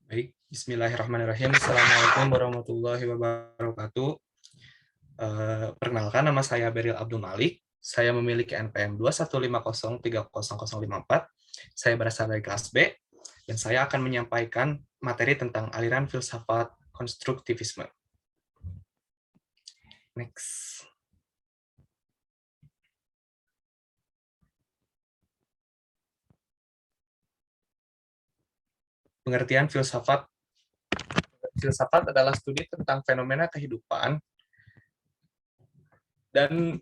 Baik, bismillahirrahmanirrahim. Assalamualaikum warahmatullahi wabarakatuh. Perkenalkan, nama saya Beril Abdul Malik. Saya memiliki NPM 215030054. Saya berasal dari kelas B, dan saya akan menyampaikan materi tentang aliran filsafat konstruktivisme. Next. Pengertian filsafat. Filsafat adalah studi tentang fenomena kehidupan dan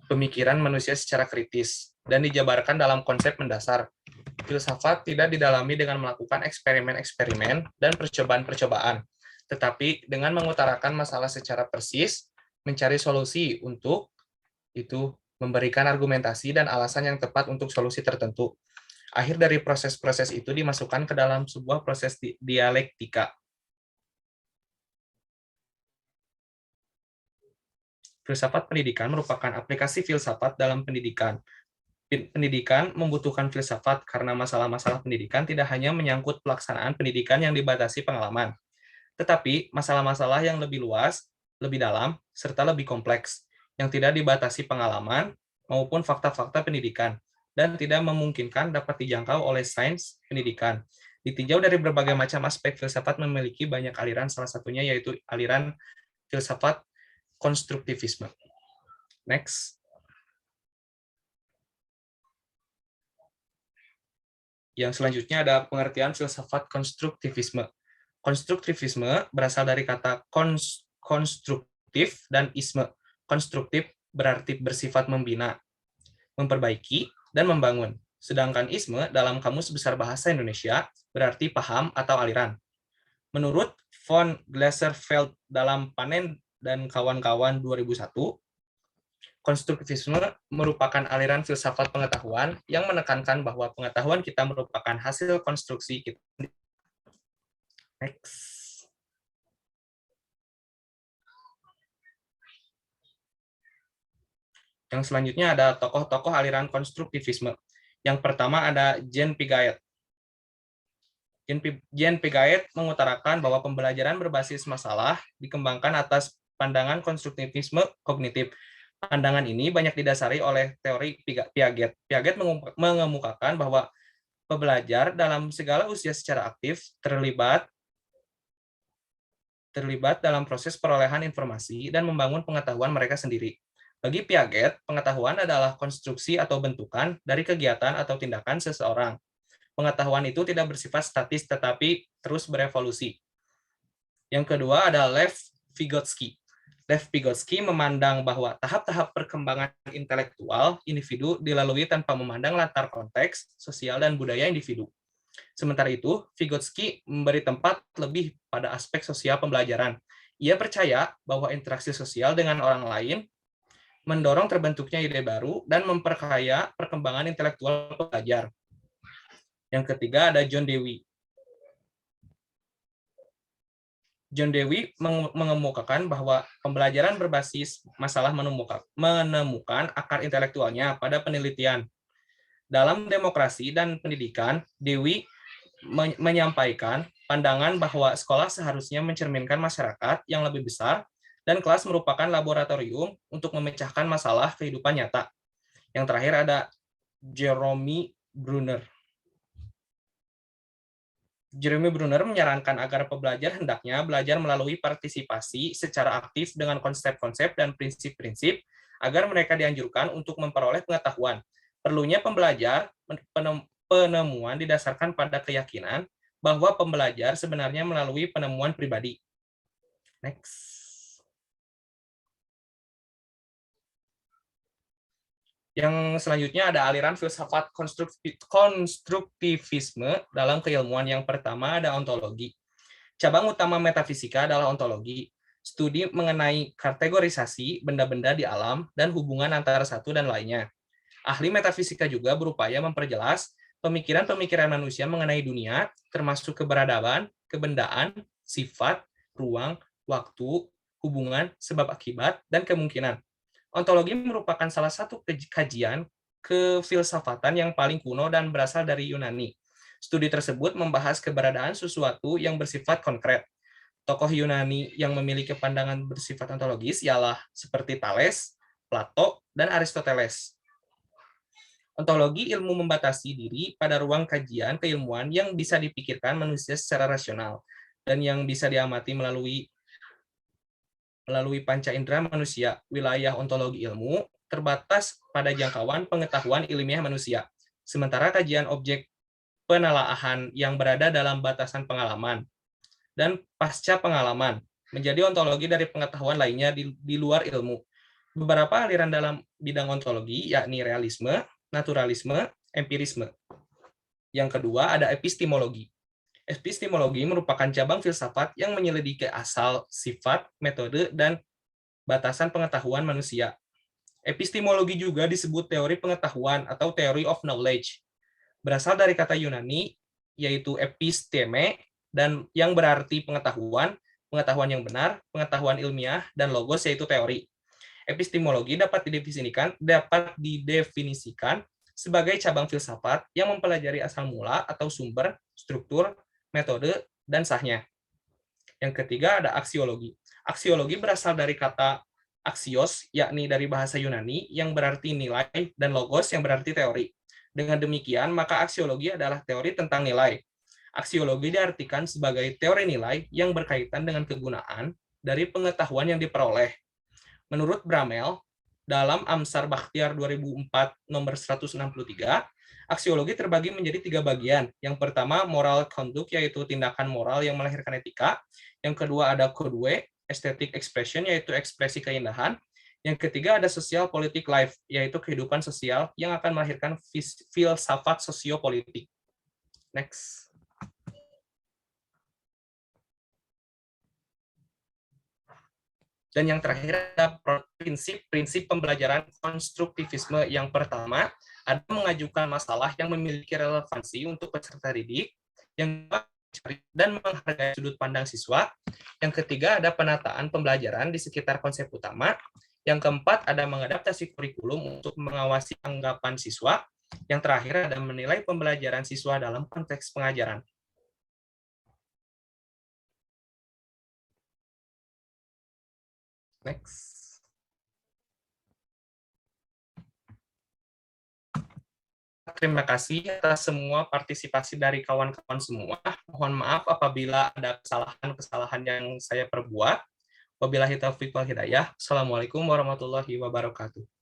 pemikiran manusia secara kritis, dan dijabarkan dalam konsep mendasar. Filsafat tidak didalami dengan melakukan eksperimen-eksperimen dan percobaan-percobaan, tetapi dengan mengutarakan masalah secara persis, mencari solusi untuk itu, memberikan argumentasi dan alasan yang tepat untuk solusi tertentu. Akhir dari proses-proses itu dimasukkan ke dalam sebuah proses dialektika. Filsafat pendidikan merupakan aplikasi filsafat dalam pendidikan. Pendidikan membutuhkan filsafat karena masalah-masalah pendidikan tidak hanya menyangkut pelaksanaan pendidikan yang dibatasi pengalaman, tetapi masalah-masalah yang lebih luas, lebih dalam, serta lebih kompleks, yang tidak dibatasi pengalaman maupun fakta-fakta pendidikan, dan tidak memungkinkan dapat dijangkau oleh sains pendidikan. Ditinjau dari berbagai macam aspek, filsafat memiliki banyak aliran, salah satunya yaitu aliran filsafat konstruktivisme. Next. Yang selanjutnya ada pengertian filsafat konstruktivisme. Konstruktivisme berasal dari kata konstruktif dan isme. Konstruktif berarti bersifat membina, memperbaiki, dan membangun. Sedangkan isme dalam Kamus Besar Bahasa Indonesia berarti paham atau aliran. Menurut von Glaserfeld dalam Panen dan kawan-kawan 2001, konstruktivisme merupakan aliran filsafat pengetahuan yang menekankan bahwa pengetahuan kita merupakan hasil konstruksi kita. Next. Yang selanjutnya ada tokoh-tokoh aliran konstruktivisme. Yang pertama ada Jean Piaget. Jean Piaget mengutarakan bahwa pembelajaran berbasis masalah dikembangkan atas pandangan konstruktivisme kognitif. Pandangan ini banyak didasari oleh teori Piaget. Piaget mengemukakan bahwa pembelajar dalam segala usia secara aktif terlibat dalam proses perolehan informasi dan membangun pengetahuan mereka sendiri. Bagi Piaget, pengetahuan adalah konstruksi atau bentukan dari kegiatan atau tindakan seseorang. Pengetahuan itu tidak bersifat statis tetapi terus berevolusi. Yang kedua ada Lev Vygotsky. Lev Vygotsky memandang bahwa tahap-tahap perkembangan intelektual individu dilalui tanpa memandang latar konteks, sosial, dan budaya individu. Sementara itu, Vygotsky memberi tempat lebih pada aspek sosial pembelajaran. Ia percaya bahwa interaksi sosial dengan orang lain mendorong terbentuknya ide baru dan memperkaya perkembangan intelektual pelajar. Yang ketiga ada John Dewey. John Dewey mengemukakan bahwa pembelajaran berbasis masalah menemukan akar intelektualnya pada penelitian. Dalam demokrasi dan pendidikan, Dewey menyampaikan pandangan bahwa sekolah seharusnya mencerminkan masyarakat yang lebih besar dan kelas merupakan laboratorium untuk memecahkan masalah kehidupan nyata. Yang terakhir ada Jeremy Brunner. Jeremy Brunner menyarankan agar pembelajar hendaknya belajar melalui partisipasi secara aktif dengan konsep-konsep dan prinsip-prinsip agar mereka dianjurkan untuk memperoleh pengetahuan. Perlunya pembelajar penemuan didasarkan pada keyakinan bahwa pembelajar sebenarnya melalui penemuan pribadi. Next. Yang selanjutnya ada aliran filsafat konstruktivisme dalam keilmuan. Yang pertama ada ontologi. Cabang utama metafisika adalah ontologi, studi mengenai kategorisasi benda-benda di alam dan hubungan antara satu dan lainnya. Ahli metafisika juga berupaya memperjelas pemikiran-pemikiran manusia mengenai dunia, termasuk keberadaan, kebendaan, sifat, ruang, waktu, hubungan, sebab akibat, dan kemungkinan. Ontologi merupakan salah satu kajian kefilsafatan yang paling kuno dan berasal dari Yunani. Studi tersebut membahas keberadaan sesuatu yang bersifat konkret. Tokoh Yunani yang memiliki pandangan bersifat ontologis ialah seperti Thales, Plato, dan Aristoteles. Ontologi ilmu membatasi diri pada ruang kajian keilmuan yang bisa dipikirkan manusia secara rasional dan yang bisa diamati melalui panca indera manusia. Wilayah ontologi ilmu terbatas pada jangkauan pengetahuan ilmiah manusia. Sementara kajian objek penelaahan yang berada dalam batasan pengalaman dan pasca pengalaman menjadi ontologi dari pengetahuan lainnya di luar ilmu. Beberapa aliran dalam bidang ontologi yakni realisme, naturalisme, empirisme. Yang kedua ada epistemologi. Epistemologi merupakan cabang filsafat yang menyelidiki asal, sifat, metode, dan batasan pengetahuan manusia. Epistemologi juga disebut teori pengetahuan atau theory of knowledge. Berasal dari kata Yunani, yaitu episteme, dan yang berarti pengetahuan, pengetahuan yang benar, pengetahuan ilmiah, dan logos yaitu teori. Epistemologi dapat didefinisikan sebagai cabang filsafat yang mempelajari asal mula atau sumber, struktur, metode, dan sahnya. Yang ketiga ada aksiologi. Aksiologi berasal dari kata aksios, yakni dari bahasa Yunani, yang berarti nilai, dan logos yang berarti teori. Dengan demikian, maka aksiologi adalah teori tentang nilai. Aksiologi diartikan sebagai teori nilai yang berkaitan dengan kegunaan dari pengetahuan yang diperoleh. Menurut Bramel, dalam Amsar Bakhtiar 2004 nomor 163, aksiologi terbagi menjadi 3 bagian. Yang pertama, moral conduct, yaitu tindakan moral yang melahirkan etika. Yang kedua ada code, aesthetic expression, yaitu ekspresi keindahan. Yang ketiga ada social politic life, yaitu kehidupan sosial yang akan melahirkan filsafat sosiopolitik. Next. Dan yang terakhir ada prinsip pembelajaran konstruktivisme. Yang pertama, ada mengajukan masalah yang memiliki relevansi untuk peserta didik, yang dan menghargai sudut pandang siswa. Yang ketiga, ada penataan pembelajaran di sekitar konsep utama. Yang keempat, ada mengadaptasi kurikulum untuk mengawasi anggapan siswa. Yang terakhir, ada menilai pembelajaran siswa dalam konteks pengajaran. Next. Terima kasih atas semua partisipasi dari kawan-kawan semua. Mohon maaf apabila ada kesalahan-kesalahan yang saya perbuat. Wabillahi taufiq wal hidayah. Assalamualaikum warahmatullahi wabarakatuh.